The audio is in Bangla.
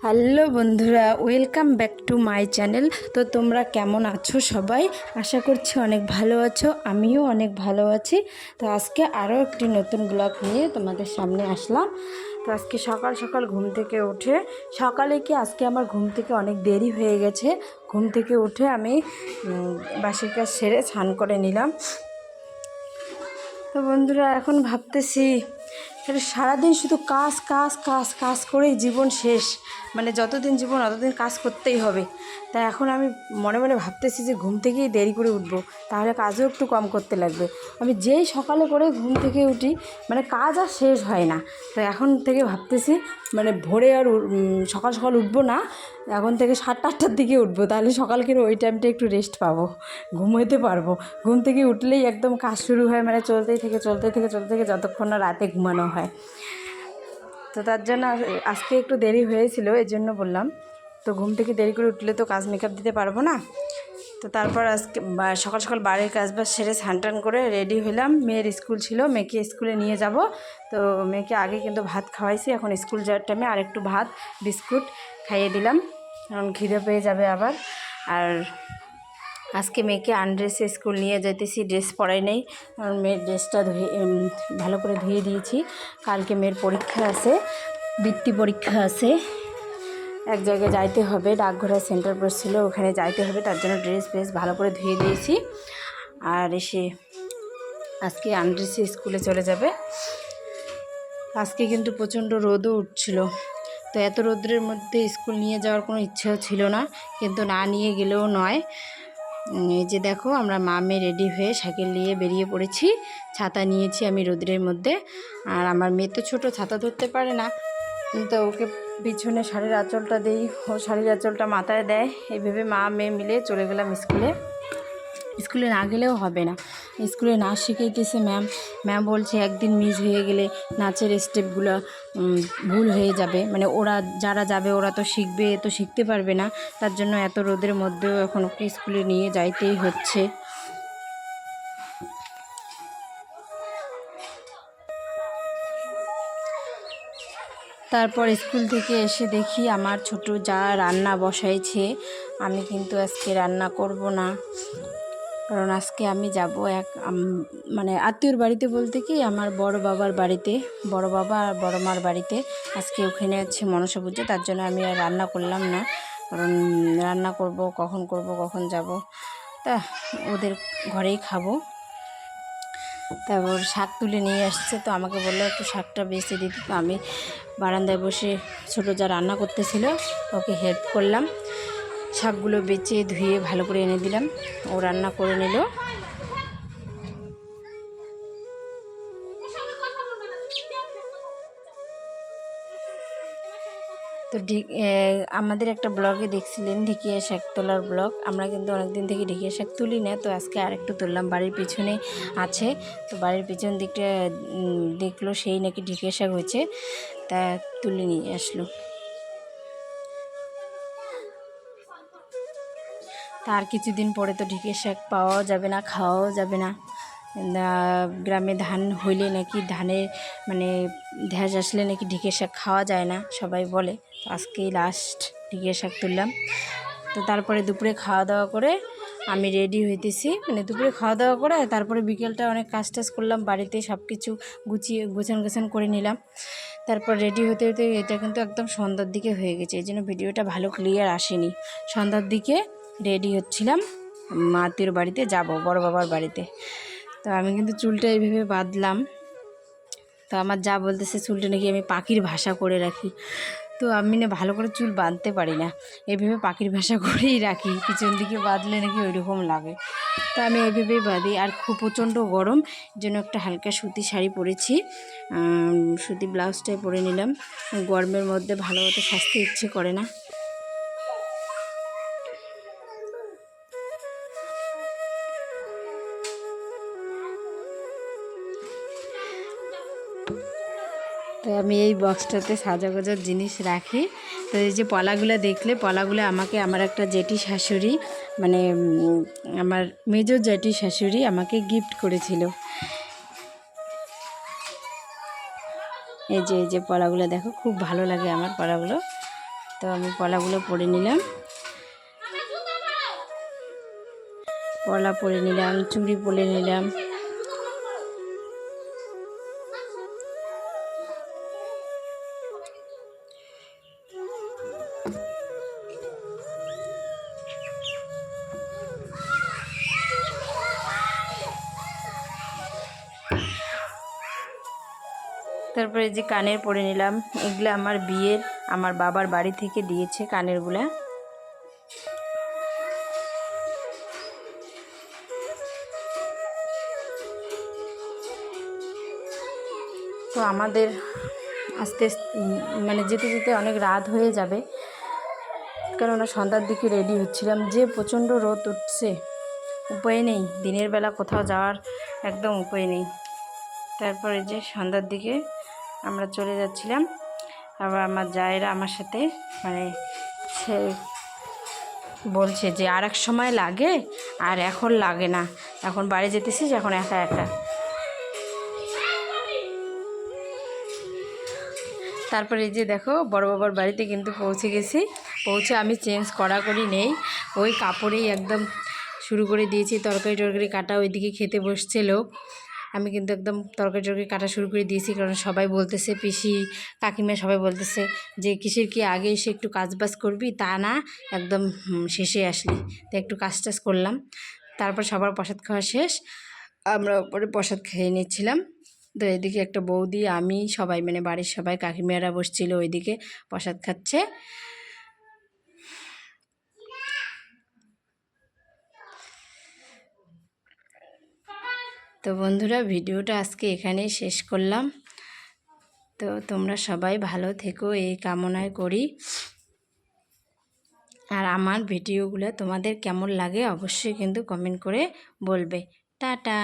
হ্যালো বন্ধুরা, welcome back to my channel. তো তোমরা কেমন আছো সবাই? আশা করছি অনেক ভালো আছো, আমিও অনেক ভালো আছি। তো আজকে আরও একটি নতুন ব্লগ নিয়ে তোমাদের সামনে আসলাম। তো আজকে সকাল সকাল ঘুম থেকে উঠে আজকে আমার ঘুম থেকে অনেক দেরি হয়ে গেছে। ঘুম থেকে উঠে আমি বাসি কাজ সেরে স্নান করে নিলাম। তো বন্ধুরা, এখন ভাবতেছি এটা সারাদিন শুধু কাজ কাজ কাজ কাজ করেই জীবন শেষ, মানে যতদিন জীবন ততদিন কাজ করতেই হবে। তাই এখন আমি মনে মনে ভাবতেছি যে ঘুম থেকেই দেরি করে উঠবো, তাহলে কাজও একটু কম করতে লাগবে। আমি যেই সকালে করে ঘুম থেকে উঠি, মানে কাজ আর শেষ হয় না। তো এখন থেকে ভাবতেছি মানে ভোরে আর সকাল সকাল উঠবো না, এখন থেকে 7টা-8টার দিকে উঠবো, তাহলে সকালকে ওই টাইমটা একটু রেস্ট পাবো, ঘুমোতে পারবো। ঘুম থেকে উঠলেই একদম কাজ শুরু হয়, মানে চলতেই থেকে যতক্ষণ না রাতে ঘুমানো হয়। তো তার জন্য আজকে একটু দেরি হয়েছিল, এই জন্য বললাম। তো ঘুম থেকে দেরি করে উঠলে তো কাজ মেকআপ দিতে পারবো না। তো তারপর আজকে সকাল সকাল বাড়ির কাজবাজ সেরে স্নান করে রেডি হলাম। মেয়ের স্কুল ছিল, মেয়েকে স্কুলে নিয়ে যাব। তো মেয়েকে আগে কিন্তু ভাত খাওয়াইছি, এখন স্কুল যাওয়ার টাইমে আরেকটু ভাত বিস্কুট খাইয়ে দিলাম, কারণ খিদে পেয়ে যাবে আবার। আর আজকে মেয়েকে আনড্রেসে স্কুল নিয়ে যেতেছি, ড্রেস পরাই নেই, কারণ মেয়ের ড্রেসটা ভালো করে ধুয়ে দিয়েছি। কালকে মেয়ের পরীক্ষা আছে, বৃত্তি পরীক্ষা আছে, এক জায়গায় যাইতে হবে, ডাকঘরের সেন্টার পড়ছিল, ওখানে যাইতে হবে, তার জন্য ড্রেস ভালো করে ধুয়ে দিয়েছি। আর এসে আজকে আনড্রেসে স্কুলে চলে যাবে। আজকে কিন্তু প্রচণ্ড রোদও উঠছিল, তো এত রোদ্রের মধ্যে স্কুল নিয়ে যাওয়ার কোনো ইচ্ছাও ছিল না, কিন্তু না নিয়ে গেলেও নয়। এই যে দেখো, আমরা মা মেয়ে রেডি হয়ে সাইকেল নিয়ে বেরিয়ে পড়েছি। ছাতা নিয়েছি আমি রোদ্রের মধ্যে, আর আমার মেয়ে তো ছোটো, ছাতা ধরতে পারে না, তো ওকে পিছনে শাড়ির আঁচলটা দিই, ও শাড়ির আঁচলটা মাথায় দেয়। এইভাবে মা মেয়ে মিলে চলে গেলাম স্কুলে। স্কুলে না গেলেও হবে না, স্কুলে নাচ শিখাইতেছে ম্যাম বলছে একদিন মিস হয়ে গেলে নাচের স্টেপগুলো ভুল হয়ে যাবে, মানে ওরা যারা যাবে ওরা তো শিখবে, তো শিখতে পারবে না। তার জন্য এত রোদের মধ্যেও এখন ওকে স্কুলে নিয়ে যাইতেই হচ্ছে। তারপর স্কুল থেকে এসে দেখি আমার ছোট যা রান্না বসাইছে। আমি কিন্তু আজকে রান্না করব না, কারণ আজকে আমি যাব মানে আত্মীয়র বাড়িতে, বলতে কি আমার বড় বাবার বাড়িতে, বড় বাবা আর বড় মার বাড়িতে। আজকে ওখানে আছে মনসা পুজো, তার জন্য আমি আর রান্না করলাম না, কারণ রান্না করব কখন যাব, তা ওদের ঘরেই খাবো। তারপর শাক তুলে নিয়ে আসছে, তো আমাকে বললো একটু শাকটা বেছে দিতে, তো আমি বারান্দায় বসে ছোটো যা রান্না করতেছিল ওকে হেল্প করলাম, শাকগুলো বেছে ধুয়ে ভালো করে এনে দিলাম, ও রান্না করে নিল। তো আমাদের একটা ব্লগে দেখছিলেন ঢেঁকিয়া শাক তোলার ব্লগ, আমরা কিন্তু অনেকদিন থেকে ঢেঁকিয়া শাক তুলি না, তো আজকে আরেকটু তুললাম। বাড়ির পিছনে আছে, তো বাড়ির পিছন দিকটা দেখলো সেই নাকি ঢেঁকিয়া শাক হয়েছে, তা তুলে নিয়ে আসলো। তার কিছুদিন পরে তো ঢেঁকিয়া শাক পাওয়াও যাবে না, খাওয়াও যাবে না। গ্রামে ধান হইলে নাকি ধানের মানে ধ্যাস আসলে নাকি ঢেঁকিয়া শাক খাওয়া যায় না, সবাই বলে। তো আজকেই লাস্ট ঢেঁকিয়া শাক তুললাম। তো তারপরে দুপুরে খাওয়া দাওয়া করে আমি রেডি হইতেছি, মানে দুপুরে খাওয়া দাওয়া করে তারপরে বিকেলটা অনেক কাজ টাজ করলাম, বাড়িতে সব কিছু গোছান করে নিলাম। তারপর রেডি হতে এটা কিন্তু একদম সন্ধ্যার দিকে হয়ে গেছে, এই জন্য ভিডিওটা ভালো ক্লিয়ার আসেনি। সন্ধ্যার দিকে রেডি হচ্ছিলাম, আত্মীয়র বাড়িতে যাব, বড় বাবার বাড়িতে। তো আমি কিন্তু চুলটা এইভাবে বাঁধলাম, তো আমার যা বলতেছে চুলটা নাকি আমি পাখির ভাষা করে রাখি, তো আমি না ভালো করে চুল বাঁধতে পারি না, এইভাবে পাখির ভাষা করেই রাখি, পিছন দিকে বাঁধলে নাকি ওইরকম লাগে। তো আমি এইভাবেই বাঁধি। আর খুব প্রচণ্ড গরম, জন্য একটা হালকা সুতি শাড়ি পরেছি, সুতি ব্লাউজটাই পরে নিলাম, গরমের মধ্যে ভালো মতো সাজতে ইচ্ছে করে না। তো আমি এই বক্সটাতে সাজাগোজার জিনিস রাখি। তো এই যে পলাগুলো দেখলে, পলাগুলো আমাকে আমার একটা জেঠি শাশুড়ি, মানে আমার মেজর জেঠি শাশুড়ি আমাকে গিফট করেছিল। এই যে পলাগুলো দেখো, খুব ভালো লাগে আমার পলাগুলো। তো তো আমি পলাগুলো পরে নিলাম, পলা পরে নিলাম, চুড়ি পরে নিলাম। তারপরে যে কানের পরে নিলাম, এগুলো আমার বিয়ের আমার বাবার বাড়ি থেকে দিয়েছে কানেরগুলা। তো আমাদের আস্তে মানে যেতে যেতে অনেক রাত হয়ে যাবে, কেননা সন্ধ্যার দিকে রেডি হচ্ছিলাম। যে প্রচণ্ড রোদ উঠছে, উপায় নেই, দিনের বেলা কোথাও যাওয়ার একদম উপায় নেই। তারপরে যে সন্ধ্যার দিকে আমরা চলে যাচ্ছিলাম। আবার আমার জায়েরা আমার সাথে মানে সে বলছে যে আর এক সময় লাগে, আর এখন লাগে না, এখন বাড়ি যেতেছিস, এখন একা একা। তারপরে এই যে দেখো বড় বাবার বাড়িতে কিন্তু পৌঁছে গেছি। পৌঁছে আমি চেঞ্জ করি নেই, ওই কাপড়েই একদম শুরু করে দিয়েছি তরকারি টরকারি কাটা। ওইদিকে খেতে বসছে লোক, আমি কিন্তু একদম তরকারি টরকারি কাটা শুরু করে দিয়েছি। কারণ সবাই বলতেছে, পিসি কাকিমা সবাই বলতেছে যে কিসের কি আগে এসে একটু কাজবাজ করবি, তা না একদম শেষে আসলি। তো একটু কাজ টাজ করলাম। তারপর সবার প্রসাদ খাওয়া শেষ, আমরা পরে প্রসাদ খেয়ে নিচ্ছিলাম। তো এদিকে একটা বৌদি, আমি, সবাই মানে বাড়ির সবাই, কাকিমারা বসছিল ওইদিকে প্রসাদ খাচ্ছে। তো বন্ধুরা, ভিডিওটা আজকে এখানেই শেষ করলাম। তো তোমরা সবাই ভালো থেকো এই কামনায় করি। আর আমার ভিডিওগুলো তোমাদের কেমন লাগে অবশ্যই কিন্তু কমেন্ট করে বলবে। টাটা।